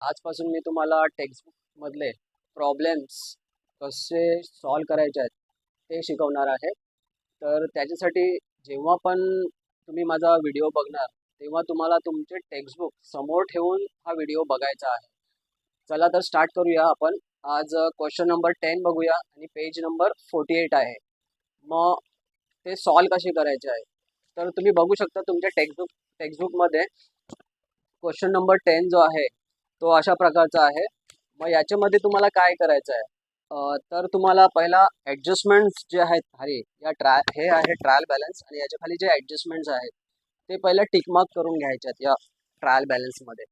आजपासून मी तुम्हाला टेक्स्टबुक मधले प्रॉब्लेम्स कसे सॉल्व करायचे आहेत ते शिकवणार आहे. तर त्याच्यासाठी जेव्हा पण तुम्ही माझा व्हिडिओ बघणार तेव्हा तुम्हाला तुमचे टेक्स्टबुक समोर ठेवून हा व्हिडिओ बघायचा आहे. चला तर स्टार्ट करूया आपण. आज क्वेश्चन नंबर 10 बघूया आणि पेज नंबर 48 आहे. मग ते सॉल्व कसे करायचे आहे तर तुम्ही बघू शकता तुमच्या टेक्स्टबुकमध्ये क्वेश्चन नंबर 10 जो आहे तो अशा प्रकारचा आहे. मग याच्यामध्ये तुम्हाला काय करायचं आहे, तर तुम्हाला पहिला ॲडजस्टमेंट्स जे आहेत खाली हे आहे ट्रायल बॅलन्स आणि याच्या खाली जे ॲडजस्टमेंट्स आहेत ते पहिलं टिकमार्क करून घ्यायचे आहेत या ट्रायल बॅलन्समध्ये.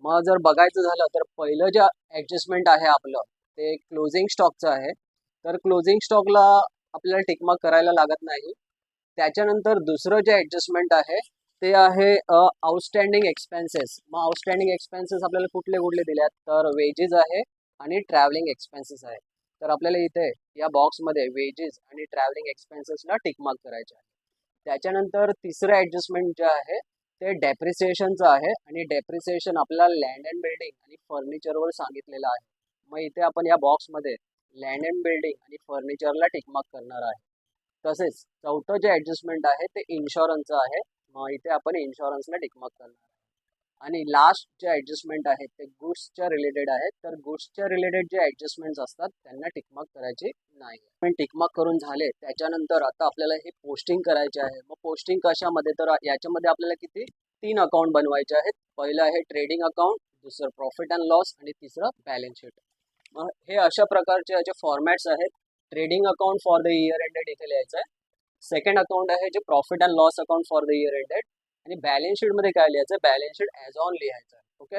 मग जर बघायचं झालं तर पहिलं जे ॲडजस्टमेंट आहे आपलं ते क्लोजिंग स्टॉकचं आहे. तर क्लोजिंग स्टॉकला आपल्याला टिकमार्क करायला लागत नाही. त्याच्यानंतर दुसरं जे ॲडजस्टमेंट आहे ते आहे आउटस्टँडिंग एक्सपेन्सेस. मग आउटस्टँडिंग एक्सपेन्सेस आपल्याला कुठले कुठले दिले तर वेजेस आहे आणि ट्रॅव्हलिंग एक्सपेन्सेस आहे. तर आपल्याला इथे या बॉक्समध्ये वेजेस आणि ट्रॅव्हलिंग एक्सपेन्सेसला टिकमार्क करायचे आहे. त्याच्यानंतर तिसरं ॲडजस्टमेंट जे आहे ते डेप्रिसिएशनचं आहे आणि डेप्रिसिएशन आपल्याला लँड अँड बिल्डिंग आणि फर्निचरवर सांगितलेलं आहे. मग इथे आपण या बॉक्समध्ये लँड अँड बिल्डिंग आणि फर्निचरला टिकमार्क करणार आहे. तसेच चौथं जे ॲडजस्टमेंट आहे ते इन्शुरन्सचं आहे. मग इथे आपण इन्शुरन्सला टिकमार्क करणार आहे. आणि लास्ट जे ॲडजस्टमेंट आहेत ते गुड्सच्या रिलेटेड आहेत. तर गुड्सच्या रिलेटेड जे ॲडजस्टमेंट्स असतात त्यांना टिकमार्क करायचे नाही. पण टिकमार्क करून झाले त्याच्यानंतर आता आपल्याला हे पोस्टिंग करायचे आहे. मग पोस्टिंग कशामध्ये, तर याच्यामध्ये आपल्याला किती 3 अकाउंट बनवायचे आहेत. पहिलं आहे ट्रेडिंग अकाउंट, दुसरं प्रॉफिट अँड लॉस आणि तिसरं बॅलन्स शीट. मग हे अशा प्रकारचे याचे फॉर्मॅट्स आहेत. Trading account for the year ended इथे लिहायचं आहे. सेकंड अकाउंट आहे जे profit and loss account for the year ended. आणि बॅलन्स शीटमध्ये काय लिहायचं, बॅलन्स शीट ॲज ऑन लिहायचं आहे. ओके.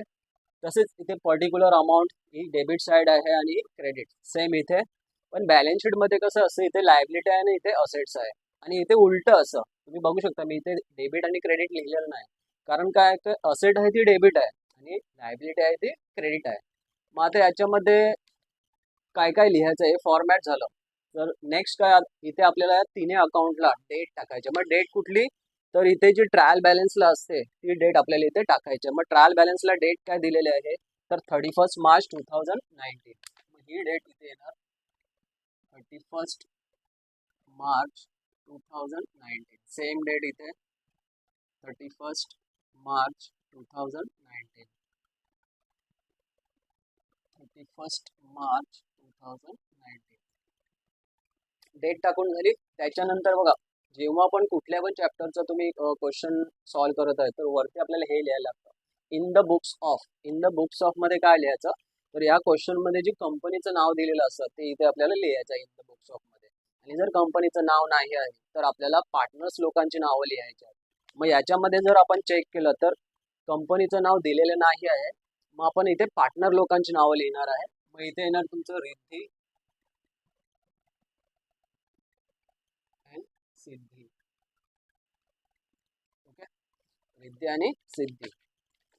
तसेच इथे पर्टिक्युलर अमाऊंट ही डेबिट साईड आहे आणि क्रेडिट सेम इथे. पण बॅलन्स शीटमध्ये कसं असं इथे लायबिलिटी आहे आणि इथे असेट्स आहे. आणि इथे उलटं असं तुम्ही बघू शकता, मी इथे डेबिट आणि क्रेडिट लिहिलेलं नाही. कारण काय तर असेट आहे ती डेबिट आहे आणि लायबिलिटी आहे ती क्रेडिट आहे. मग आता याच्यामध्ये काय काय लिहायचं हे फॉर्मॅट झालं. तर नेक्स्ट काय, इथे आपल्याला तिन्ही अकाउंटला डेट टाकायची. मग डेट कुठली, तर इथे जी ट्रायल बॅलन्सला असते ती डेट आपल्याला इथे टाकायची. मग ट्रायल बॅलन्सला डेट काय दिलेली आहे तर 31 मार्च 2019. मग ही डेट इथे येणार 31 मार्च 2019. सेम डेट इथे 31 मार्च 2019. 31 मार्च 2019 डेट टाकून झाली. त्याच्यानंतर बघा, जेव्हा पण कुठल्या पण चॅप्टरचा तुम्ही क्वेश्चन सॉल्व्ह करत आहे तर वरती आपल्याला हे लिहायला लागतं in the books of. In the books of मध्ये काय लिहायचं, तर या क्वेश्चन मध्ये जी कंपनीचं नाव दिलेलं असतं ते इथे आपल्याला लिहायचं इन द बुक्स ऑफ मध्ये. आणि जर कंपनीचं नाव नाही आहे तर आपल्याला पार्टनर्स लोकांची नावं लिहायची आहेत. मग याच्यामध्ये जर आपण चेक केलं तर कंपनीचं नाव दिलेलं नाही आहे. मग आपण इथे पार्टनर लोकांची नावं लिहिणार आहे. मग इथे येणार तुमचं Riddhi and Siddhi. Okay, Riddhi आणि सिद्धी.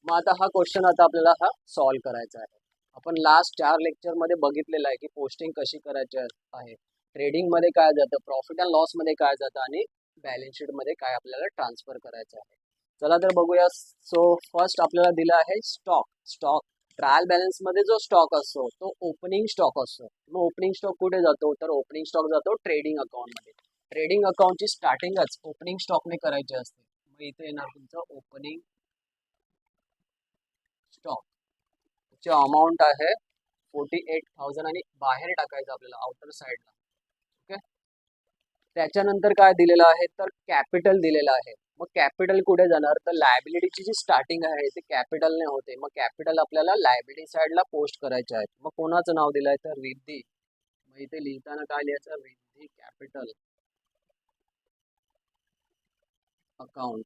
मग आता हा क्वेश्चन आता आपल्याला हा सॉल्व करायचा आहे. आपण लास्ट 4 लेक्चरमध्ये बघितलेलं आहे की पोस्टिंग कशी करायची आहे. ट्रेडिंगमध्ये काय जातं, प्रॉफिट अँड लॉसमध्ये काय जातं आणि बॅलन्स शीटमध्ये काय आपल्याला ट्रान्सफर करायचं आहे. चला तर बघूया. सो फर्स्ट आपल्याला दिलं आहे स्टॉक. स्टॉक ट्रायल बॅलन्समध्ये जो स्टॉक असतो तो ओपनिंग स्टॉक असतो. मग ओपनिंग स्टॉक कुठे जातो, तर ओपनिंग स्टॉक जातो ट्रेडिंग अकाउंटमध्ये. ट्रेडिंग अकाउंटची स्टार्टिंगच ओपनिंग स्टॉकने करायची असते. मग इथे येणार तुमचं ओपनिंग स्टॉक. ची अमाऊंट आहे 48,000 आणि बाहेर टाकायचं आपल्याला आउटर साईडला. ओके. त्याच्यानंतर काय दिलेलं आहे तर कॅपिटल दिलेलं आहे. मग कॅपिटल कुठे जाणार, तर लायबिलिटीची जी स्टार्टिंग आहे ते कॅपिटलने होते. मग कॅपिटल आपल्याला लायबिलिटी साईडला पोस्ट करायचे आहेत. मग कोणाचं नाव दिलं आहे तर रिद्धी. मग इथे लिहिताना काय लिहायचं, रिद्धी कॅपिटल अकाउंट.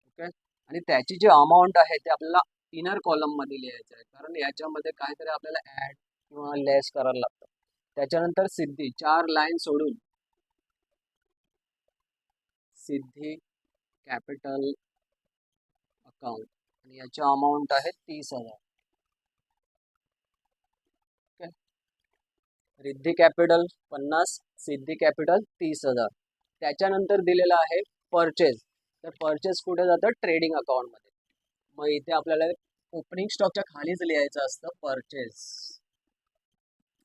ओके. आणि त्याची जी अमाऊंट आहे ते आपल्याला इनर कॉलम मध्ये लिहायचं आहे, कारण याच्यामध्ये काहीतरी आपल्याला ऍड किंवा लेस करायला लागतं. त्याच्यानंतर सिद्धी 4 लाईन सोडून सिद्धी कॅपिटल अकाउंट आणि याची अमाऊंट आहे 30,000. ओके. रिद्धी कॅपिटल 50, सिद्धी कॅपिटल 30,000. त्याच्यानंतर दिलेलं आहे परचेज. तर परचेज कुठे जातं, ट्रेडिंग अकाउंटमध्ये. मग इथे आपल्याला ओपनिंग स्टॉकच्या खालीच लिहायचं असतं परचेस.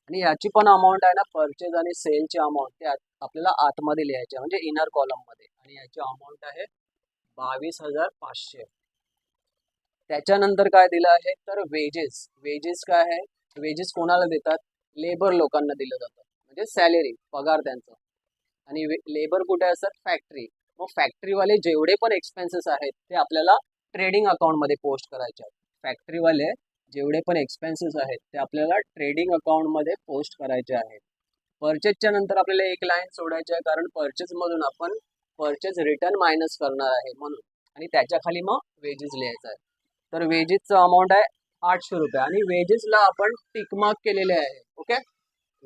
आणि याची पण अमाऊंट आहे ना, परचेज आणि सेलची अमाऊंट ते आपल्याला आतमध्ये लिहायची आहे, म्हणजे इनर कॉलम मध्ये. आणि याची अमाऊंट आहे 22,500. त्याच्यानंतर काय दिलं आहे तर वेजेस. वेजेस काय आहे, वेजेस कोणाला देतात, लेबर लोकांना दिलं जातं, म्हणजे सॅलरी, पगार त्यांचा. आणि लेबर कुठे असतात, फॅक्टरी. मग फॅक्टरीवाले जेवढे पण एक्सपेन्सेस आहेत ते आपल्याला ट्रेडिंग अकाउंटमध्ये पोस्ट करायचे आहेत. फॅक्टरीवाले जेवढे पण एक्सपेन्सेस आहेत ते आपल्याला ट्रेडिंग अकाउंटमध्ये पोस्ट करायचे आहेत. परचेजच्या नंतर आपल्याला एक लाईन सोडायची आहे, कारण परचेज मधून आपण परचेज रिटर्न मायनस करणार आहे म्हणून. आणि त्याच्या खाली मग वेजेस लिहायचं आहे. तर वेजेसचं अमाऊंट आहे 800 रुपये. आणि वेजेसला आपण टिकमार्क केलेले आहे. ओके,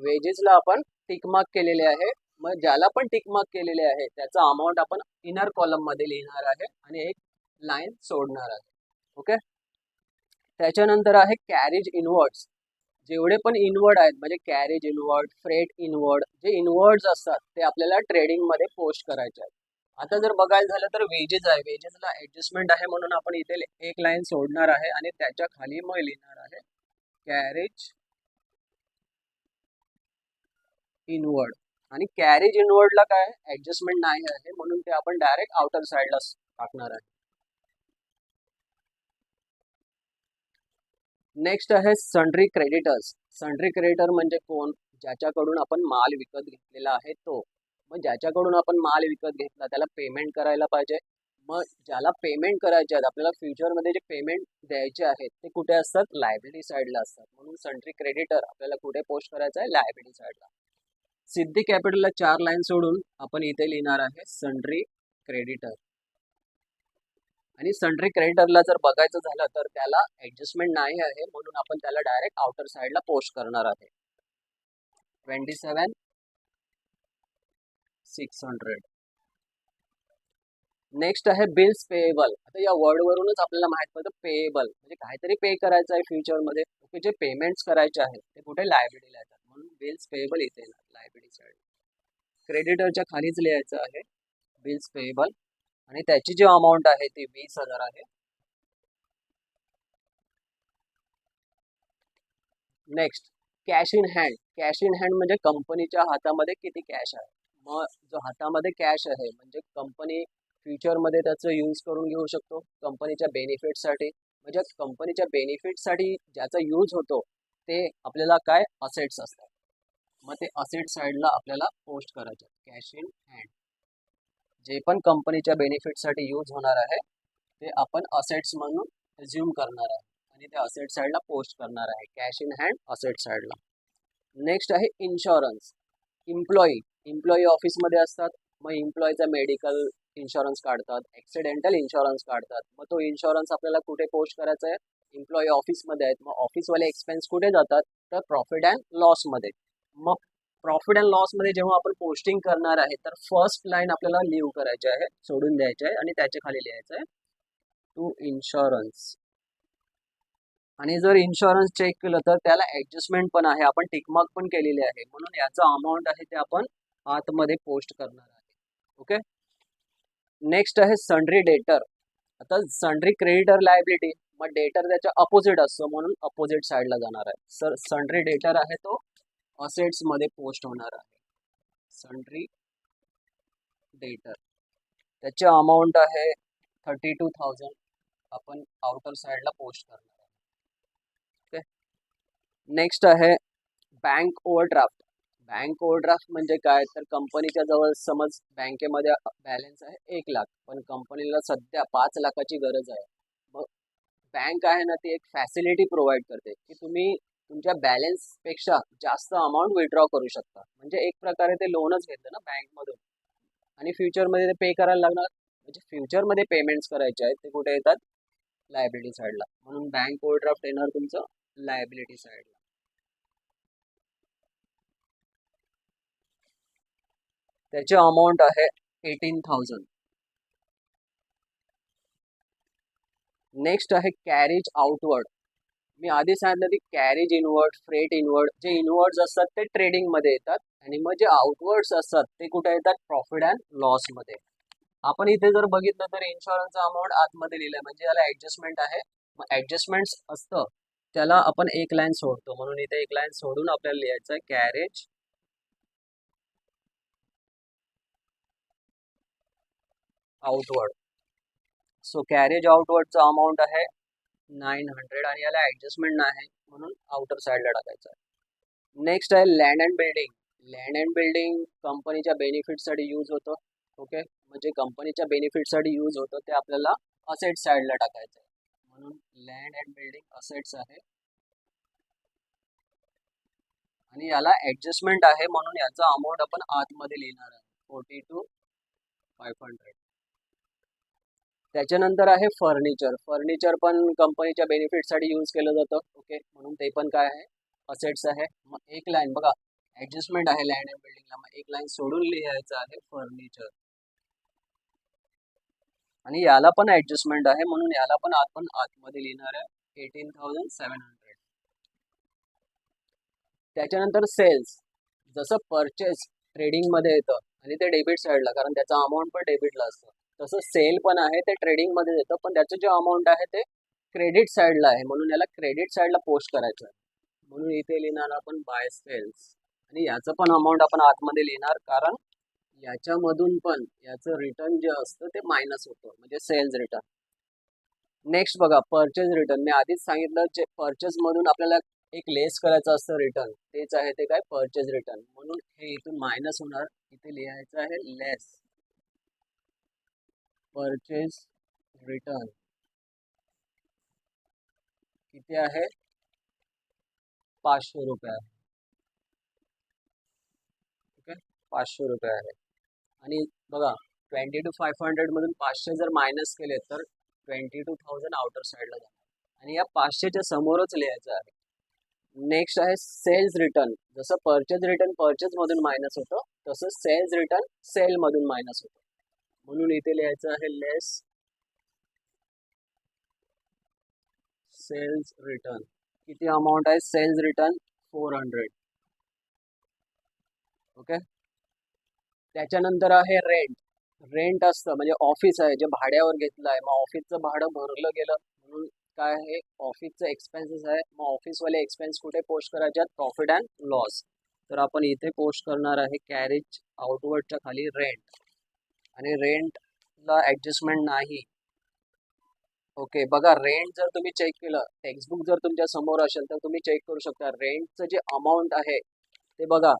वेजेसला आपण टिकमार्क केलेले आहे. मग ज्याला पण टिकमार्क केलेले आहे त्याचा अमाऊंट आपण इनर कॉलम मध्ये लिहिणार आहे आणि एक लाईन सोडणार आहे. ओके, त्याच्यानंतर आहे कॅरेज इनवर्ड्स. जेवढे पण इनवर्ड आहेत, म्हणजे कॅरेज इनवर्ड, फ्रेट इनवर्ड, जे इनवर्ड्स असतात ते आपल्याला ट्रेडिंग मध्ये पोस्ट करायचे आहेत. आता जर बघायला झालं तर वेजेस आहे, वेजेसला ऍडजस्टमेंट आहे म्हणून आपण इथे एक लाईन सोडणार आहे आणि त्याच्या खाली मग लिहिणार आहे कॅरेज इनवर्ड. आणि कॅरेज इनवर्डला काय ऍडजस्टमेंट नाही आहे म्हणून ते आपण डायरेक्ट आउटर साइडला टाकणार आहे. नेक्स्ट आहे सन्ड्री क्रेडिटर्स. सन्ड्री क्रेडिटर म्हणजे कोण, ज्याच्याकडून आपण माल विकत घेतलेला आहे तो. मग ज्याच्याकडून आपण माल विकत घेतला त्याला पेमेंट करायला पाहिजे. मग ज्याला पेमेंट करायचे आहेत, आपल्याला फ्युचरमध्ये जे पेमेंट द्यायचे आहेत ते कुठे असतात, लायबिलिटी साईडला असतात. म्हणून सन्ड्री क्रेडिटर आपल्याला कुठे पोस्ट करायचं आहे, लायबिलिटी साईडला. सिद्धी कॅपिटलला 4 लाईन सोडून आपण इथे लिहिणार आहे सन्ड्री क्रेडिटर. आणि सन्ड्री क्रेडिटरला जर बघायचं झालं तर त्याला ऍडजस्टमेंट नाही आहे म्हणून आपण त्याला डायरेक्ट आउटर साइडला पोस्ट करणार आहे 27,600. नेक्स्ट आहे बिल्स पेएबल. आता या वर्ड वरूनच आपल्याला माहित पडतं पेएबल म्हणजे काहीतरी पे करायचं आहे फ्युचरमध्ये. ओके, जे पेमेंट्स करायचे आहेत ते कुठे, लायबिलिटीला येतात, म्हणून बिल्स पेएबल इथे लायबिलिटी साइड. क्रेडिटरच्या खालीच लिहायचं आहे बिल्स पेएबल. आणि त्याची जी अमाऊंट आहे ती 20,000 आहे. Next cash in hand. Cash in hand म्हणजे कंपनीच्या हातामध्ये किती कॅश आहे. मग जो हातामध्ये कॅश आहे म्हणजे कंपनी फ्युचरमध्ये त्याचं यूज करून घेऊ शकतो कंपनीच्या बेनिफिटसाठी. म्हणजे कंपनीच्या बेनिफिटसाठी ज्याचा यूज होतो ते आपल्याला काय, असेट्स असतात. मग ते असेट साईडला आपल्याला पोस्ट करायचे कॅश इन हँड. जे पण कंपनीच्या बेनिफिटसाठी यूज होणार आहे ते आपण असेट्स म्हणून रिझ्यूम करणार आहे आणि ते असेट साईडला पोस्ट करणार आहे, कॅश इन हँड असेट साईडला. नेक्स्ट आहे इन्शुरन्स. इम्प्लॉई ऑफिसमध्ये असतात. मग इम्प्लॉईचा मेडिकल इन्शुरन्स काढतात, ॲक्सिडेंटल इन्शुरन्स काढतात. मग तो इन्शुरन्स आपल्याला कुठे पोस्ट करायचा आहे, इम्प्लॉई ऑफिसमध्ये आहेत. मग ऑफिसवाले एक्सपेन्स कुठे जातात, तर प्रॉफिट अँड लॉसमध्ये. मग प्रॉफिट अँड लॉसमध्ये जेव्हा आपण पोस्टिंग करणार आहे तर फर्स्ट लाईन आपल्याला लिव्ह करायची आहे, सोडून द्यायची आहे आणि त्याच्या खाली लिहायचं आहे टू इन्शुरन्स. आणि जर इन्शुरन्स चेक केलं तर त्याला ऍडजस्टमेंट पण आहे, आपण टिकमार्क पण केलेली आहे म्हणून याचा अमाऊंट आहे ते आपण आतमध्ये पोस्ट करणार आहे. ओके, नेक्स्ट आहे सन्ड्री डेटर. आता सन्ड्री क्रेडिटर लायबिलिटी, मग डेटर त्याच्या अपोजिट असतो म्हणून अपोजिट साईडला जाणार आहे. सर सन्ड्री डेटर आहे तो असेट्स मध्ये पोस्ट होणार आहे. सन्ड्री डेटर त्याची अमाऊंट आहे 32,000, आपण आउटर साईडला पोस्ट करणार आहे. ओके, नेक्स्ट आहे बँक ओव्हरड्राफ्ट. बँक ओव्हरड्राफ्ट म्हणजे काय, तर कंपनीच्या जवळ समज बँकेमध्ये बॅलन्स आहे 1,00,000 पण कंपनीला सध्या 5,00,000ची गरज आहे. मग बँक आहे ना ती एक फॅसिलिटी प्रोव्हाइड करते की तुम्ही तुमच्या बॅलन्स पेक्षा जास्त अमाऊंट विड्रॉ करू शकता. म्हणजे एक प्रकारे ते लोनच घेतलं ना बँकमधून आणि फ्युचरमध्ये ते पे करायला लागणार. म्हणजे फ्युचरमध्ये पेमेंट्स करायचे आहेत ते कुठे येतात, लायबिलिटी साईडला. म्हणून बँक ओव्हरड्राफ्ट येणार तुमचं लायबिलिटी साईडला. त्याची अमाऊंट आहे 18,000. नेक्स्ट आहे कॅरेज आउटवर्ड. मी आधी सांगितलं की कॅरेज इनवर्ड, फ्रेट इनवर्ड, जे इनवर्ड्स असतात ते ट्रेडिंग मध्ये येतात आणि मग जे आउटवर्ड्स असतात ते कुठे येतात, प्रॉफिट अँड लॉस मध्ये. आपण इथे जर बघितलं तर इन्शुरन्सचा अमाऊंट आतमध्ये लिहिलाय म्हणजे याला ऍडजस्टमेंट आहे मग ऍडजस्टमेंट्स असतं त्याला आपण एक लाईन सोडतो, म्हणून इथे एक लाईन सोडून आपल्याला लिहायचं आहे कॅरेज आउटवर्ड. सो कॅरेज आउटवर्डचा अमाऊंट आहे 900 आणि याला ऍडजस्टमेंट नाही म्हणून आउटर साईडला टाकायचं आहे. नेक्स्ट आहे land and building. Land and building कंपनीच्या बेनिफिटसाठी यूज होतं. ओके, म्हणजे कंपनीच्या बेनिफिटसाठी यूज होतं ते आपल्याला असेट साईडला टाकायचं आहे, म्हणून लँड अँड बिल्डिंग असेट्स आहे आणि याला ऍडजस्टमेंट आहे म्हणून याचा अमाऊंट आपण आतमध्ये लिहिणार आहे 42,500. त्याच्यानंतर आहे फर्निचर. फर्निचर पण कंपनीच्या बेनिफिटसाठी यूज केलं जातं. ओके, म्हणून ते पण काय आहे असेट्स आहे. मग एक लाईन बघा ऍडजस्टमेंट आहे लँड अँड बिल्डिंगला, मग एक लाईन सोडून लिहायचं आहे फर्निचर आणि याला पण ऍडजस्टमेंट आहे म्हणून याला पण आपण आतमध्ये लिहिणार आहे 18,700. त्याच्यानंतर सेल्स. जसं परचेस ट्रेडिंग मध्ये येतं आणि ते डेबिट साईडला, कारण त्याचा अमाऊंट पण डेबिटला असतं, तसं सेल पण आहे ते ट्रेडिंग मध्ये येतं पण त्याचं जे अमाऊंट आहे ते क्रेडिट साईडला आहे म्हणून याला क्रेडिट साईडला पोस्ट करायचं आहे, म्हणून इथे लिहिणार आपण बाय सेल्स आणि याचं पण अमाऊंट आपण आतमध्ये लिहिणार कारण याच्यामधून पण याचं रिटर्न जे असतं ते मायनस होतं, म्हणजे सेल्स रिटर्न. नेक्स्ट बघा परचेज रिटर्न. मी आधीच सांगितलं जे परचेज मधून आपल्याला एक लेस करायचं असतं रिटर्न, तेच आहे ते काय परचेज रिटर्न, म्हणून हे इथून मायनस होणार, इथे लिहायचं आहे लेस परचेज रिटर्न. किती आहे 500 रुपये आहे. ओके, 500 रुपये आहे आणि बघा 22,500 मधून 500 जर मायनस केले तर 22,000 आउटर साईडला जाणार आणि या 500च्या समोरच लिहायचं आहे. नेक्स्ट आहे सेल्स रिटर्न. जसं परचेज रिटर्न परचेज मधून मायनस होतं तसं सेल्स रिटर्न सेल मधून मायनस होतं, म्हणून इथे लिहायचं आहे लेस सेल्स रिटर्न. किती अमाऊंट आहे सेल्स रिटर्न 400. ओके, त्याच्यानंतर आहे रेंट. रेंट असतं म्हणजे ऑफिस आहे जे भाड्यावर घेतलं आहे, मग ऑफिसचं भाडं भरलं गेलं म्हणून काय आहे ऑफिसचं एक्सपेन्सेस आहे, मग ऑफिसवाले एक्सपेन्स कुठे पोस्ट करायचे आहेत प्रॉफिट अँड लॉस, तर आपण इथे पोस्ट करणार आहे कॅरेज आउटवर्डच्या खाली रेंट आणि रेंटला ऍडजस्टमेंट नाही. ओके, बघा रेंट जर तुम्ही चेक केलं टेक्स्टबुक जर तुमच्या समोर असेल तर तुम्ही चेक करू शकता रेंटचं जे अमाऊंट आहे ते बघा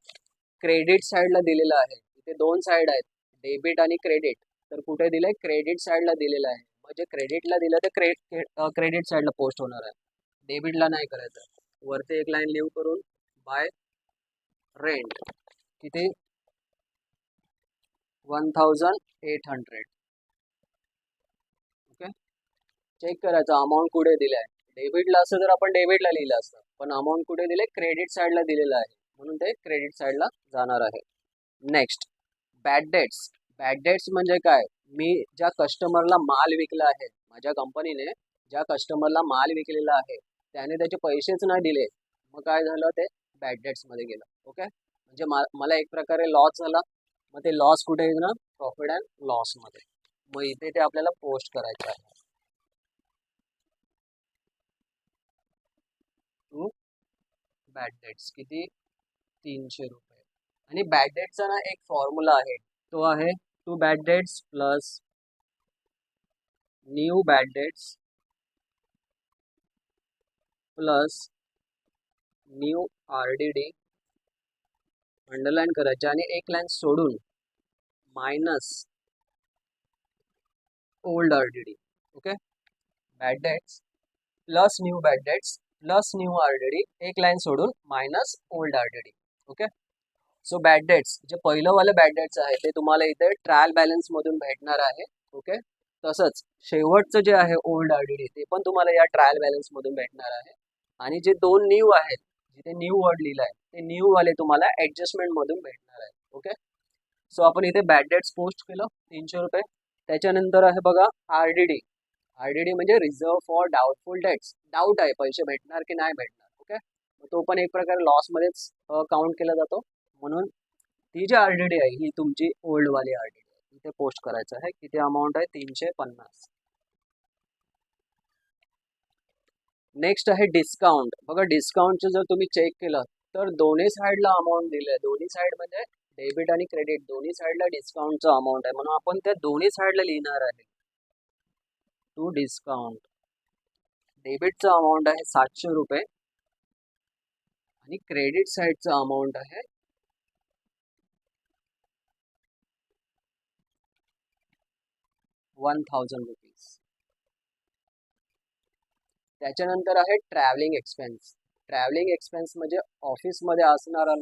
क्रेडिट साईडला दिलेलं आहे. इथे दोन साईड आहेत डेबिट आणि क्रेडिट, तर कुठे दिलंय क्रेडिट साईडला दिलेलं आहे, म्हणजे क्रेडिटला दिलं तर क्रेडिट साईडला पोस्ट होणार आहे, डेबिटला नाही करायचं. वरती एक लाईन लिव्ह करून बाय रेंट किती 1,800. ओके, चेक करायचं अमाऊंट कुठे दिलाय. डेबिटला असं तर आपण डेबिटला लिहिलं असतं पण अमाऊंट कुठे दिले क्रेडिट साईडला दिलेलं आहे म्हणून ते क्रेडिट साईडला जाणार आहे. Next bad debts. Bad debts म्हणजे काय, मी ज्या कस्टमरला माल विकला आहे, माझ्या कंपनीने ज्या कस्टमरला माल विकलेला आहे त्याने त्याचे पैसेच नाही दिले, मग काय झालं ते बॅड डेट्स मध्ये गेलं. ओके, म्हणजे मला एक प्रकारे लॉस झाला, मग ते लॉस कुठे येणार प्रॉफिट अँड लॉस मध्ये, मग इथे ते आपल्याला पोस्ट करायचं आहे टू बॅड डेट्स किती 300 रुपये. आणि बॅड डेटचा ना एक फॉर्म्युला आहे, तो आहे to bad debts plus new bad debts plus new RDD underline करायचे आणि एक लाईन सोडून minus old RDD. Okay, bad debts plus new bad debts plus new RDD एक लाईन सोडून minus old RDD. Okay, so bad debts जे पहिलं वालं bad dates आहे ते तुम्हाला इथे ट्रायल बॅलन्स मधून भेटणार आहे. ओके, तसंच शेवटचं जे आहे ओल्ड RDD ते पण तुम्हाला या ट्रायल बॅलन्स मधून भेटणार आहे आणि जे दोन न्यू आहेत जिथे न्यू वर्ड लिहिलं आहे ते न्यू वाले तुम्हाला ऍडजस्टमेंट मधून भेटणार आहे. ओके, सो आपण इथे बॅड डेट्स पोस्ट केलं 300 रुपये. त्याच्यानंतर आहे बघा RDD. RDD म्हणजे reserve for doubtful debts, doubt आहे पैसे भेटणार की नाही भेटणार. ओके, तो पण एक प्रकारे लॉस मध्येच काउंट केला जातो, म्हणून ती जी RDD आहे ही तुमची ओल्ड वाली RDD आहे, इथे पोस्ट करायचं आहे. किती अमाऊंट आहे 350. नेक्स्ट आहे डिस्काउंट. बघा डिस्काउंटचं जर तुम्ही चेक केलं तर दोन्ही साईडला अमाऊंट दिलंय. दोन्ही साईड म्हणजे डेबिट आणि क्रेडिट दोन्ही साईडला डिस्काउंटचा अमाऊंट आहे, म्हणून आपण त्या दोन्ही साईडला लिहिणार आहे टू डिस्काउंट. डेबिटचा अमाऊंट आहे 700 रुपये आणि क्रेडिट साईडचा अमाऊंट आहे 1000 रुपीज. त्याच्यानंतर आहे ट्रॅव्हलिंग एक्सपेन्स. ट्रॅव्हलिंग एक्सपेन्स म्हणजे ऑफिसमध्ये असणारा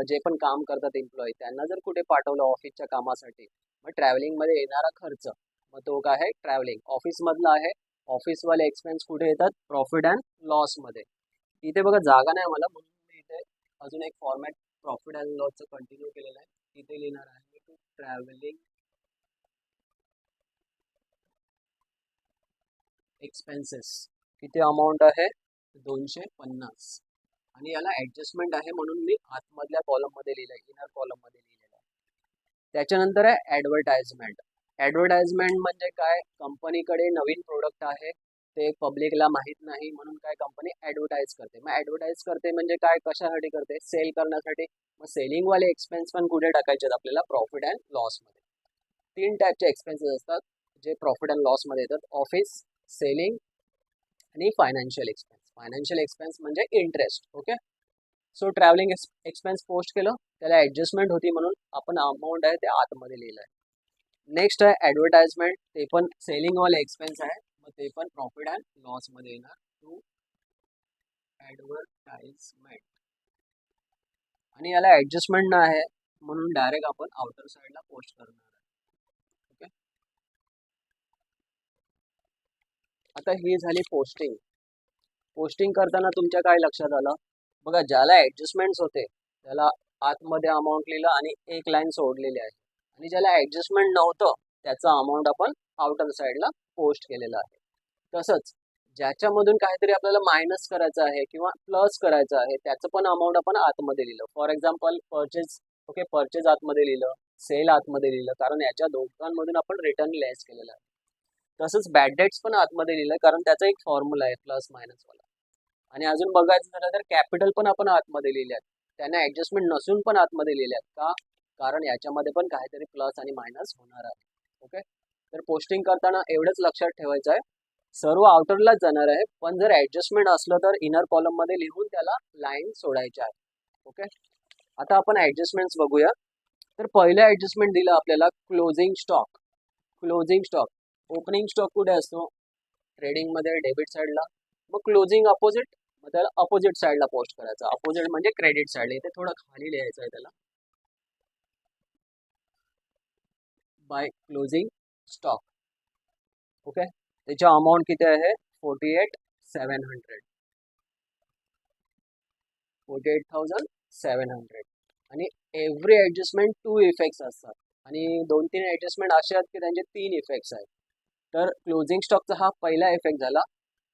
जे पण काम करतात एम्प्लॉई, त्यांना जर कुठे पाठवलं ऑफिसच्या कामासाठी, मग ट्रॅव्हलिंगमध्ये येणारा खर्च, मग तो काय आहे ट्रॅव्हलिंग ऑफिसमधला आहे. ऑफिसवाले एक्सपेन्स कुठे येतात? प्रॉफिट अँड लॉसमध्ये. इथे बघा जागा नाही मला, म्हणून मी इथे अजून एक फॉर्मॅट प्रॉफिट अँड लॉसचं कंटिन्यू केलेलं आहे. इथे लिहिणार आहे मी टू ट्रॅव्हलिंग एक्सपेन्सेस. किती अमाऊंट आहे? 250. आणि याला ऍडजस्टमेंट आहे म्हणून मी आतमधल्या कॉलममध्ये लिहिलंय, इनर कॉलममध्ये लिहिलेलं आहे. त्याच्यानंतर आहे ऍडव्हर्टाइजमेंट. ऍडव्हर्टाइजमेंट म्हणजे काय? कंपनीकडे नवीन प्रोडक्ट आहे, ते पब्लिकला माहीत नाही, म्हणून काय कंपनी ऍडव्हर्टाइज करते. मग ऍडव्हर्टाइज करते म्हणजे काय, कशासाठी करते? सेल करण्यासाठी. मग सेलिंगवाले एक्सपेन्स पण कुठे टाकायचे आहेत आपल्याला? Profit and लॉसमध्ये. 3 टाईपचे एक्सपेन्सेस असतात जे प्रॉफिट अँड लॉसमध्ये येतात: ऑफिस, सेलिंग आणि फायनान्शियल एक्सपेन्स. फायनान्शियल एक्सपेन्स म्हणजे interest. Okay. So travelling expense post केलं, त्याला ऍडजस्टमेंट होती म्हणून आपण अमाऊंट आहे ते आतमध्ये लिहिलं आहे. नेक्स्ट आहे ऍडव्हर्टाइजमेंट. ते पण सेलिंगवाले एक्सपेन्स आहे, मग ते पण प्रॉफिट अँड लॉसमध्ये येणार टू ऍडव्हर्टाइजमेंट. आणि याला ऍडजस्टमेंट नाही आहे म्हणून डायरेक्ट आपण आउटर साईडला पोस्ट करणार आहे. ओके. आता ही झाली पोस्टिंग. पोस्टिंग करताना तुमच्या काय लक्षात आलं? बघा ज्याला ऍडजस्टमेंट्स होते त्याला आतमध्ये अमाऊंट लिहिलं आणि एक लाईन सोडलेली आहे, आणि ज्याला ऍडजस्टमेंट नव्हतं त्याचा अमाऊंट आपण आउटर साईडला पोस्ट केलेला आहे. तसंच ज्याच्यामधून काहीतरी आपल्याला मायनस करायचं आहे किंवा प्लस करायचं आहे त्याचं पण अमाऊंट आपण आतमध्ये लिहिलं. For example purchase. Okay, purchase आतमध्ये लिहिलं, सेल आतमध्ये लिहिलं, कारण याच्या दोघांमधून आपण रिटर्न लेस केलेला आहे. तसंच बॅड डेट्स पण आतमध्ये लिहिलं, कारण त्याचा एक फॉर्म्युला आहे प्लस मायनस वाला. आणि अजून बघायचं झालं तर कॅपिटल पण आपण आतमध्ये लिहिले आहेत, त्यांना ऍडजस्टमेंट नसून पण आतमध्ये लिहिले आहेत. का? कारण याच्यामध्ये पण काहीतरी प्लस आणि मायनस होणार आहे. ओके. तर पोस्टिंग करताना एवढंच लक्षात ठेवायचं आहे, सर्व आउटरलाच जाणार आहे, पण जर ऍडजस्टमेंट असलं तर इनर कॉलम मध्ये लिहून त्याला लाईन सोडायच्या आहे. ओके. आता आपण ऍडजस्टमेंट्स बघूया. तर पहिलं ऍडजस्टमेंट दिलं आपल्याला closing stock. Closing stock. Opening stock कुठे असतो? ट्रेडिंग मध्ये डेबिट साईडला. मग क्लोजिंग अपोजिट, मग त्याला अपोजिट साईडला पोस्ट करायचं. अपोजिट म्हणजे क्रेडिट साईड. इथे थोडं खाली लिहायचं आहे त्याला, बाय क्लोजिंग स्टॉक. ओके. त्याच्या अमाऊंट किती आहे? 48,700. 48,700. आणि एव्हरी ऍडजस्टमेंट 2 इफेक्ट्स असतात, आणि 2-3 ऍडजस्टमेंट असे आहेत की त्यांचे 3 इफेक्ट्स आहेत. तर क्लोजिंग स्टॉकचा हा पहिला इफेक्ट झाला.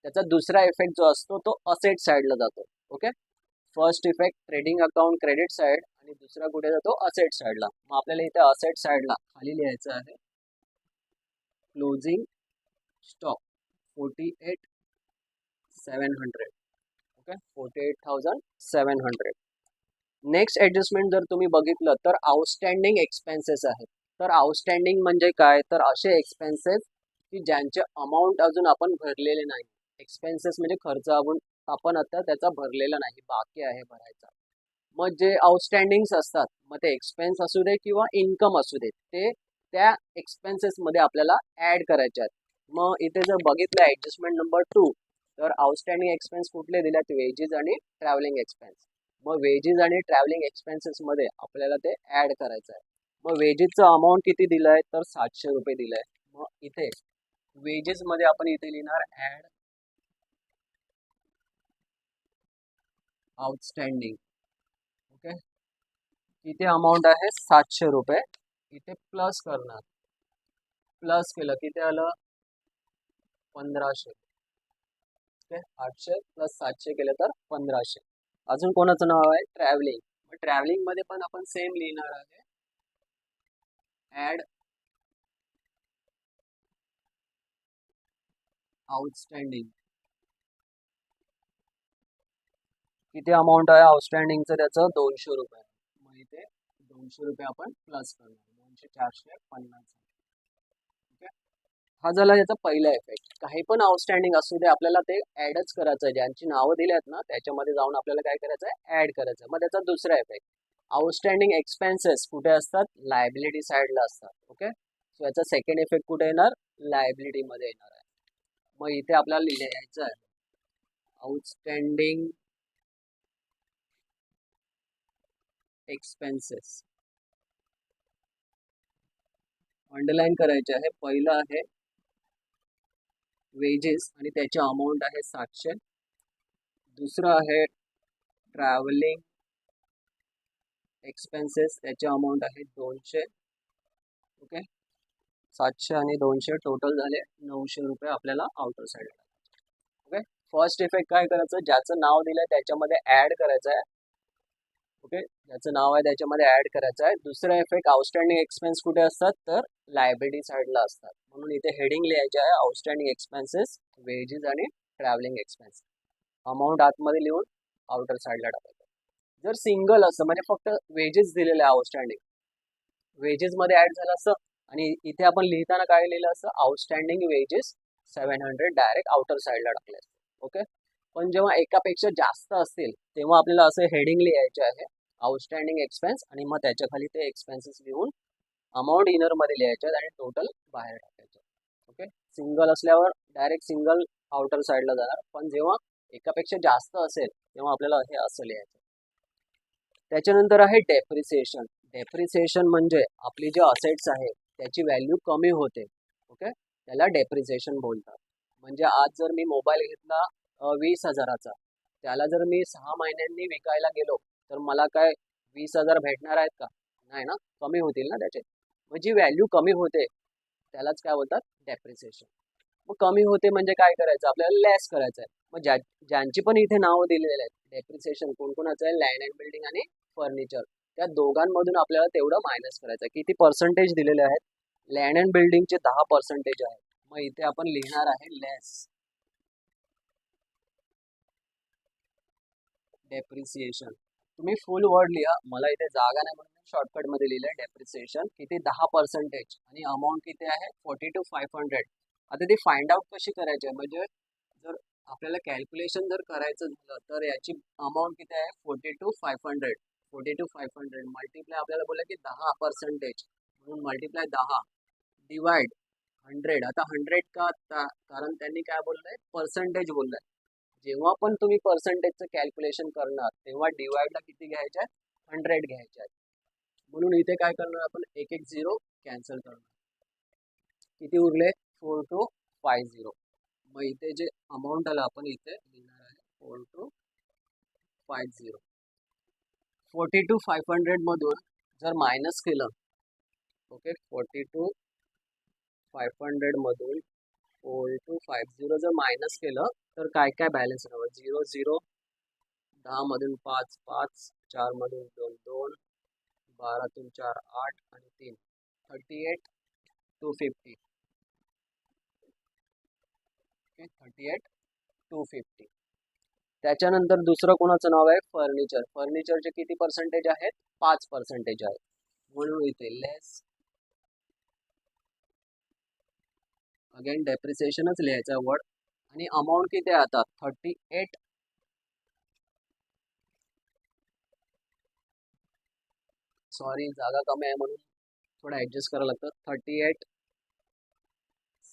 त्याचा दुसरा इफेक्ट जो असतो तो असेट साईडला जातो. Okay. First effect trading account credit side, आणि दुसरा कुठे जातो? असेट साईडला. मग आपल्याला इथे असेट साईडला खाली लिहायचं आहे closing stock 48,700. Okay, 48,700. Next adjustment जर तुम्ही बघितलं तर आउटस्टँडिंग एक्सपेन्सेस आहेत. तर आउटस्टँडिंग म्हणजे काय? तर असे एक्सपेन्सेस की ज्यांचे अमाऊंट अजून आपण भरलेले नाही. एक्सपेन्सेस म्हणजे खर्च आपण आता त्याचा भरलेला नाही, बाकी आहे भरायचा. मग जे आउटस्टँडिंग्स असतात, मग ते एक्सपेन्स असू दे किंवा इन्कम असू दे, ते त्या एक्सपेन्सेस मध्ये आपल्याला ऍड करायचे आहेत. मग इथे जर बघितलं ऍडजस्टमेंट नंबर 2, तर आउटस्टँडिंग एक्सपेन्स कुठले दिल्यात? वेजेस आणि ट्रॅव्हलिंग एक्सपेन्स. मग वेजेस आणि ट्रॅव्हलिंग एक्सपेन्सेस मध्ये आपल्याला ते ऍड करायचं आहे. मग वेजेसचं अमाऊंट किती दिलंय? तर 700 रुपये दिलंय. मग इथे वेजेस मध्ये आपण इथे लिहिणार ऍड आउटस्टँडिंग. ओके. किती अमाऊंट आहे? 700 रुपये. इथे प्लस करणार. प्लस केलं किती आलं? 1500. ओके. 800 प्लस 700 केलं तर 1500. अजून कोणाचं नाव आहे? ट्रॅव्हलिंग. ट्रॅव्हलिंग मध्ये पण आपण सेम लिहिणार आहे ऍड आउटस्टँडिंग. किती अमाऊंट आहे आउटस्टँडिंगचं त्याचं 200 रुपये. मग इथे 200 रुपये आपण प्लस करणार, 200, 450. ओके, हा झाला याचा पहिला इफेक्ट. काही पण आउटस्टँडिंग असू दे आपल्याला ते ऍडच करायचं आहे. ज्यांची नावं दिली आहेत ना त्याच्यामध्ये जाऊन आपल्याला काय करायचं आहे, ऍड करायचं आहे. मग त्याचा दुसरा इफेक्ट, आउटस्टँडिंग एक्सपेन्सेस कुठे असतात, लायबिलिटी साईडला असतात. ओके, सो याचा सेकंड इफेक्ट कुठे येणार, लायबिलिटी मध्ये येणार आहे. मग इथे आपल्याला लिहायचं आहे आउटस्टँडिंग एक्सपेन्सेस, अंडरलाईन करायचे आहे. पहिलं आहे वेजेस आणि त्याची अमाऊंट आहे 700. दुसरं आहे ट्रॅव्हलिंग एक्सपेन्सेस, त्याची अमाऊंट आहे 200. ओके, 700 आणि 200 टोटल झाले 900 रुपये आपल्याला आउटर साईडला. ओके, फर्स्ट इफेक्ट काय करायचं, ज्याचं नाव दिलंय त्याच्यामध्ये ऍड करायचं आहे. ओके, ज्याचं नाव आहे त्याच्यामध्ये ऍड करायचं आहे. दुसरा इफेक्ट, आउटस्टँडिंग एक्सपेन्स कुठे असतात तर लायबिलिटी साईडला असतात. म्हणून इथे हेडिंग लिहायचे आहे आउटस्टँडिंग एक्सपेन्सेस, वेजेस आणि ट्रॅव्हलिंग एक्सपेन्स. अमाऊंट आतमध्ये लिहून आउटर साईडला टाकायचं. जर सिंगल असं म्हणजे फक्त वेजेस दिलेले आहे आउटस्टँडिंग, वेजेस मध्ये ऍड झालं असं आणि इथे आपण लिहिताना काय लिहिलं असं, आउटस्टँडिंग वेजेस 700 डायरेक्ट आउटर साईडला टाकले. ओके, पण जेव्हा एकापेक्षा जास्त असतील तेव्हा आपल्याला असं हेडिंग लिहायचे आहे आउटस्टँडिंग एक्सपेन्स आणि मग त्याच्या खाली ते एक्सपेन्सेस लिहून अमाऊंट इनर मध्ये लिहायचे आणि टोटल बाहेर टाकायचे. ओके, सिंगल असल्यावर डायरेक्ट सिंगल आउटर साईडला जाणार, पण जेव्हा एकापेक्षा जास्त असेल तेव्हा आपल्याला हे असं लिहायचं. त्याच्यानंतर आहे डेप्रिसिएशन. डेप्रिसिएशन म्हणजे आपली जे असेट्स आहे त्याची व्हॅल्यू कमी होते. ओके, त्याला डेप्रिसिएशन बोलतात. म्हणजे आज जर मी मोबाईल घेतला 20,000चा, त्याला जर मी 6 महिन्यांनी विकायला गेलो तर मला काय 20,000 भेटणार आहेत का, नाही ना, कमी होतील ना त्याचे. मग जी व्हॅल्यू कमी होते त्यालाच काय बोलतात, डेप्रिसिएशन. मग कमी होते म्हणजे काय करायचं, आपल्याला लेस करायचं आहे. मग ज्यांची पण इथे नावं दिलेली आहेत डेप्रिसिएशन कोणकोणाचं आहे, लँड अँड बिल्डिंग आणि फर्निचर, त्या दोघांमधून आपल्याला तेवढं मायनस करायचं आहे. किती पर्सेंटेज दिलेले आहेत, लँड अँड बिल्डिंगचे 10% आहे. मग इथे आपण लिहिणार आहे लेस डेप्रिसिएशन. तुम्ही फुल वर्ड लिहा, मला इथे जागा नाही म्हणून शॉर्टकट मध्ये लिहिलंय डेप्रिसिएशन. किती, 10% आणि अमाऊंट किती आहे 40 to 500. आता ती फाइंड आउट कशी करायची आहे, म्हणजे जर आपल्याला कॅल्क्युलेशन जर करायचं झालं तर याची अमाऊंट किती आहे 40 to 500. 40 to 500 मल्टिप्लाय आपल्याला बोललं की 10%, म्हणून मल्टिप्लाय 10 डिवाइड 100. आता 100 का, कारण त्यांनी काय बोललंय, पर्सेंटेज बोललंय. जेव्हा पण तुम्ही पर्सेंटेजचं कॅल्क्युलेशन करणार तेव्हा डिवाइडला किती घ्यायचे आहेत, 100 घ्यायचे आहेत. म्हणून इथे काय करणार आपण, एक एक झिरो कॅन्सल करणार. किती उरले, 4 to 50. मग इथे जे अमाऊंट आलं आपण इथे लिहिणार आहे 4 to 50. 40 to 500 मधून जर मायनस केलं, ओके, 40 to 500 मधून 4 to 50 जर मायनस केलं तर काय काय बॅलन्स राहावं, 0 0, 10 मधून 5 5, 4 मधून 2 2, 12तून 4 8 आणि 3 38 250. ओके, 38 250. त्याच्यानंतर दुसरं कोणाचं नाव आहे, फर्निचर. फर्निचरचे किती पर्सेंटेज आहेत, 5% आहेत. म्हणून इथे लेस, अगेन डेप्रिसिएशनच लिहायचा वर्ड. आणि अमाऊंट किती आहे आता 38, सॉरी जागा कमी आहे म्हणून थोडं ऍडजस्ट करावं लागतं. 38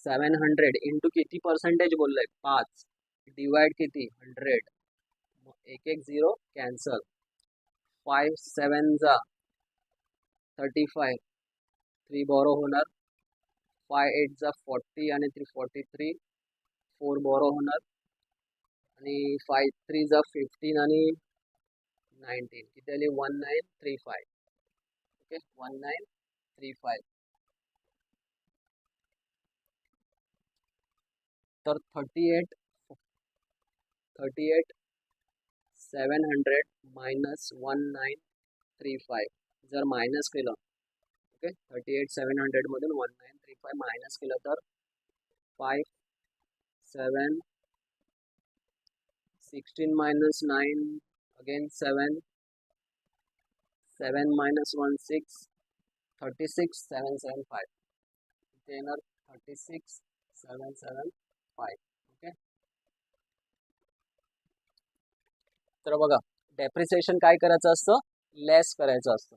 700 इंटू किती पर्सेंटेज बोललंय 5, डिवाइड किती 100. एक एक झिरो कॅन्सल, 5 7 जा 35, 3 बोरो होणार, 5 8 जा 40 आणि 3 43, 4 बोरो होणार आणि 5 3 जा 15 आणि 19 किती आली 1935. ओके, 1935. तर 38 700 मायनस 1935 जर मायनस केलं, ओके, 38 700 मधून 1935 मायनस केलं तर 5 7 16 minus 9 अगेन 7 7 minus 1 6 36 775 इथे येणार 36 775. ओके, तर बघा डेप्रिसिएशन काय करायचं असतं, लेस करायचं असतं.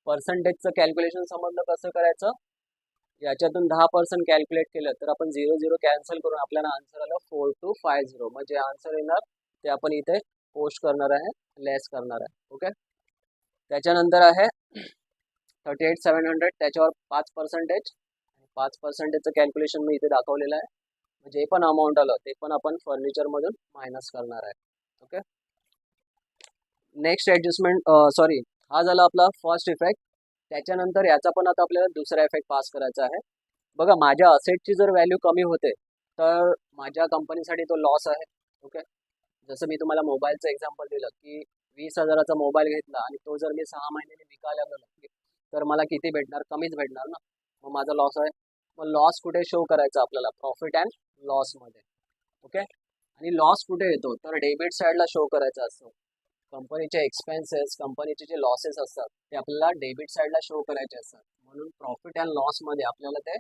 पर्सेंटेजचं कॅल्क्युलेशन समजलं कसं करायचं, याच्यातून 10% कॅल्क्युलेट केलं तर आपण 0 0 कॅन्सल करून आपल्याला आन्सर आलं 4250. मग जे आन्सर येणार ते आपण इथे पोस्ट करणार आहे, लेस करणार आहे. ओके, त्याच्यानंतर आहे 38,700, त्याच्यावर 5%, 5%चं कॅल्क्युलेशन मी इथे दाखवलेलं आहे. जे पण अमाऊंट आलं ते पण आपण फर्निचरमधून मायनस करणार आहे. ओके, नेक्स्ट ॲडजस्टमेंट सॉरी, हा झाला आपला फर्स्ट इफेक्ट. त्याच्यानंतर याचा पण आता आपल्याला दुसरा इफेक्ट पास करायचा आहे. बघा माझ्या असेटची जर व्हॅल्यू कमी होते तर माझ्या कंपनीसाठी तो लॉस आहे. ओके, जसं मी तुम्हाला मोबाईलचं एक्झाम्पल दिलं की 20,000चा मोबाईल घेतला आणि तो जर मी 6 महिन्याने विकायला गेलो तर मला किती भेटणार, कमीच भेटणार ना, मग माझा लॉस आहे. मग लॉस कुठे शो करायचा आपल्याला, प्रॉफिट अँड लॉसमध्ये. ओके, आणि लॉस कुठे येतो तर डेबिट साईडला शो करायचा असतो. कंपनीचे एक्सपेन्सेस, कंपनीचे जे लॉसेस असतात ते आपल्याला डेबिट साईडला शो करायचे असतात. म्हणून प्रॉफिट अँड लॉसमध्ये आपल्याला ते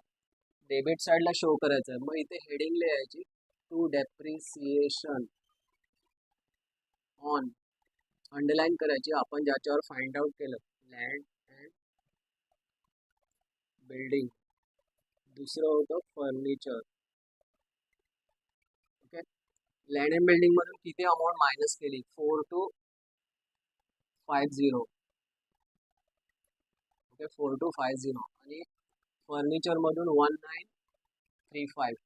डेबिट साईडला शो करायचं आहे. मग इथे हेडिंग लिहायची टू डेप्रिसिएशन ऑन, अंडरलाईन करायची आपण ज्याच्यावर फाइंड आउट केलं, लँड अँड बिल्डिंग. दुसरं होतं furniture. Okay, land and building मधून किती अमाऊंट मायनस केली, 4250. ओके, 4250 आणि फर्निचर मधून 1935.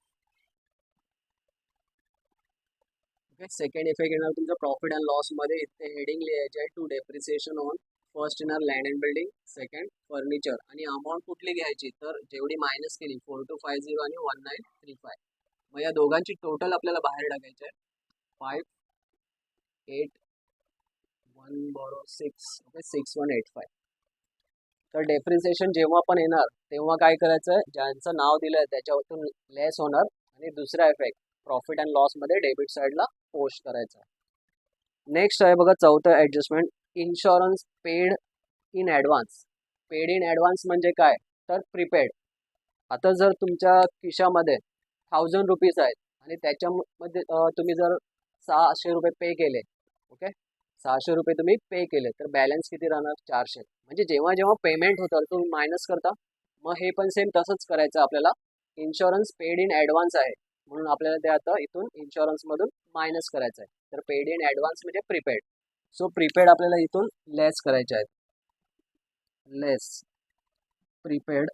ओके, सेकंड इफेक्ट येणार तुमचं प्रॉफिट अँड लॉस मध्ये. इथे हेडिंग लिहायचे आहे टू डेप्रिसिएशन ऑन, फर्स्ट येणार land and building, second furniture, आणि अमाऊंट कुठली घ्यायची तर जेवढी मायनस केली 4250 आणि 1935. मग या दोघांची टोटल आपल्याला बाहेर टाकायची आहे 5816. ओके, 6185. तर डेप्रिसिएशन जेव्हा पण येणार तेव्हा काय करायचं आहे, ज्यांचं नाव दिलं आहे त्याच्यावरून लेस होणार आणि दुसरा इफेक्ट प्रॉफिट अँड लॉस मध्ये डेबिट साईडला पोस्ट करायचा. नेक्स्ट आहे बघा चौथं adjustment, insurance paid in advance. Paid in advance म्हणजे काय तर प्रीपेड. आता जर तुमच्या खिशामध्ये 1000 रुपीज आहेत आणि त्याच्यामध्ये तुम्ही जर 600 रुपये पे केले, ओके, 600 रुपये तुम्ही पे केले तर बॅलन्स किती राहणार 400. म्हणजे जेव्हा जेव्हा पेमेंट होतं तुम्ही मायनस करता. मग हे पण सेम तसंच करायचं आपल्याला. इन्शुरन्स पेड इन ॲडव्हान्स आहे म्हणून आपल्याला ते आता इथून इन्शुरन्समधून मायनस करायचं आहे. तर पेड इन ॲडव्हान्स म्हणजे प्रीपेड. सो प्रीपेड आपल्याला इथून लेस करायचे आहेत, लेस प्रीपेड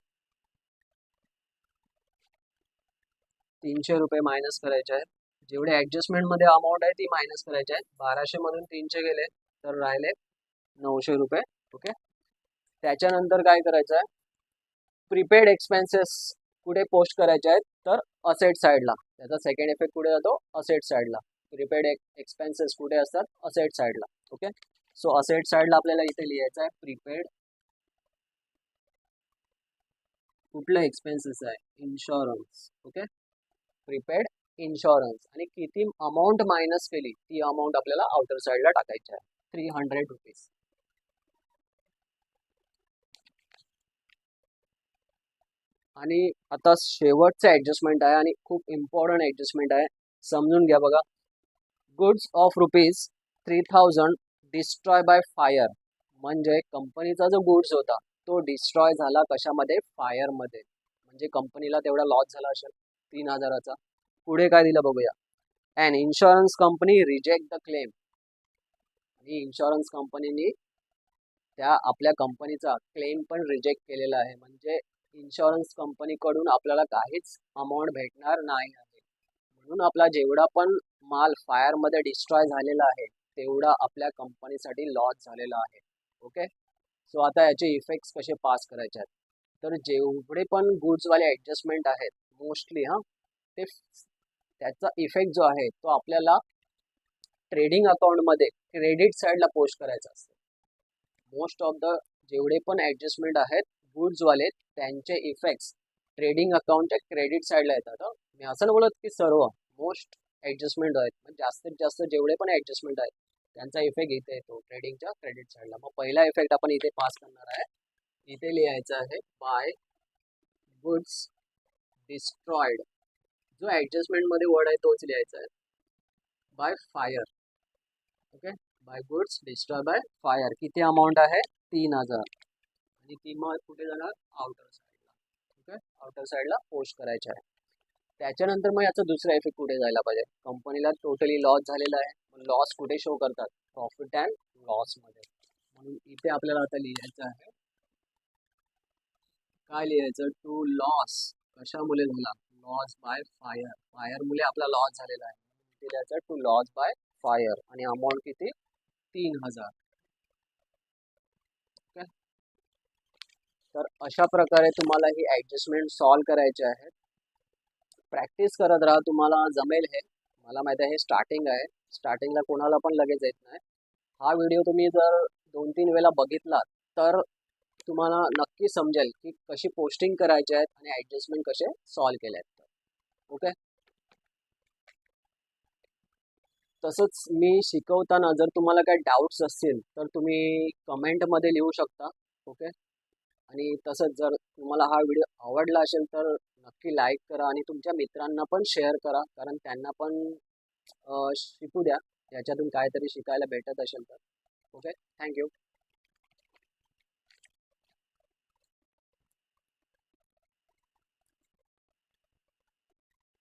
300 रुपये मायनस करायचे आहेत. जेवढे ॲडजस्टमेंटमध्ये अमाऊंट आहे ती मायनस करायची आहे. 1200 मधून 300 गेले तर राहिले 900 रुपये. ओके, त्याच्यानंतर काय करायचं आहे, प्रीपेड एक्सपेन्सेस कुठे पोस्ट करायचे आहेत तर असेट साईडला. त्याचा सेकंड इफेक्ट कुठे जातो, असेट साईडला. प्रीपेड एक्सपेन्सेस कुठे असतात, असेट साईडला. ओके, सो असेट साईडला आपल्याला इथे लिहायचं आहे प्रीपेड कुठलं एक्सपेन्सेस आहे, इन्शुरन्स. ओके, प्रीपेड इन्शुरन्स, आणि किती अमाऊंट मायनस केली ती अमाऊंट आपल्याला आउटर साईडला टाकायची आहे 300 रुपीज. आणि आता शेवटचं ॲडजस्टमेंट आहे आणि खूप इम्पॉर्टंट ॲडजस्टमेंट आहे, समजून घ्या बघा. Goods of ₹3000 destroy by fire. म्हणजे कंपनीचा जो गुड्स होता तो डिस्ट्रॉय झाला कशामध्ये, फायरमध्ये. म्हणजे कंपनीला तेवढा लॉस झाला असेल 3000चा. पुढे काय दिलं बघूया, and insurance company reject the claim. आणि इन्शुरन्स कंपनीने त्या आपल्या कंपनीचा क्लेम पण रिजेक्ट केलेला आहे. म्हणजे इन्शुरन्स कंपनीकडून आपल्याला काहीच अमाऊंट भेटणार नाही आहे. म्हणून आपला जेवढा पण माल फायरमध्ये डिस्ट्रॉय झालेला आहे तेवढा आपल्या कंपनीसाठी लॉस झालेला आहे. ओके, सो आता याचे इफेक्ट्स कसे पास करायचे आहेत, तर जेवढे पण गुड्सवाले ॲडजस्टमेंट आहेत मोस्टली ते त्याचा इफेक्ट जो आहे तो आपल्याला ट्रेडिंग अकाउंटमध्ये क्रेडिट साईडला पोस्ट करायचा असतो. मोस्ट ऑफ द जेवढे पण ॲडजस्टमेंट आहेत गुड्सवाले त्यांचे इफेक्ट्स ट्रेडिंग अकाउंटच्या क्रेडिट साईडला येतात. मी असं नाही बोलत की सर्व, मोस्ट ॲडजस्टमेंट आहेत, पण जास्तीत जास्त जेवढे पण ॲडजस्टमेंट आहेत त्यांचा इफेक्ट इथे येतो ट्रेडिंगच्या क्रेडिट साईडला. मग पहिला इफेक्ट आपण इथे पास करणार आहे. इथे लिहायचं आहे बाय गुड्स डिस्ट्रॉयड. जो ॲडजस्टमेंटमध्ये वर्ड आहे तोच लिहायचा आहे, by fire. Okay, by goods destroy by fire. किती अमाऊंट आहे? 3000. आणि किंमत कुठे जाणार? आउटर साईडला. ओके, आउटर साईडला पोस्ट करायचे आहे. त्याच्यानंतर मग याचा दुसरा इफेक्ट कुठे जायला पाहिजे? कंपनीला टोटली लॉस झालेला आहे. लॉस कुठे शो करतात? प्रॉफिट अँड लॉसमध्ये. म्हणून इथे आपल्याला आता लिहायचं आहे, काय लिहायचं? To loss. कशामुळे झाला? Loss by fire. फायरमुळे आपला लॉस झालेला आहे. इथे लिहायचं टू लॉस बाय फायर. आणि अमाऊंट किती? 3000. ओके, तर अशा प्रकारे तुम्हाला ही ॲडजस्टमेंट सॉल्व करायची आहे. प्रॅक्टिस करत राहा, तुम्हाला जमेल हे. मला माहिती आहे हे स्टार्टिंग आहे, स्टार्टिंगला कोणाला पण लगेच येत नाही. हा व्हिडिओ तुम्ही जर 2-3 वेळा बघितला तर तुम्हाला नक्की समजेल की कशी पोस्टिंग करायची आहेत आणि ॲडजस्टमेंट कसे सॉल्व केले आहेत. ओके, तसंच मी शिकवताना जर तुम्हाला काही डाऊट्स असतील तर तुम्ही कमेंटमध्ये लिहू शकता. ओके, आणि तसंच जर तुम्हाला हा व्हिडिओ आवडला असेल तर नक्की लाईक करा आणि तुमच्या मित्रांना पण शेअर करा, कारण त्यांना पण शिकू द्या, याच्यातून काहीतरी शिकायला भेटत असेल तर. Okay, thank you.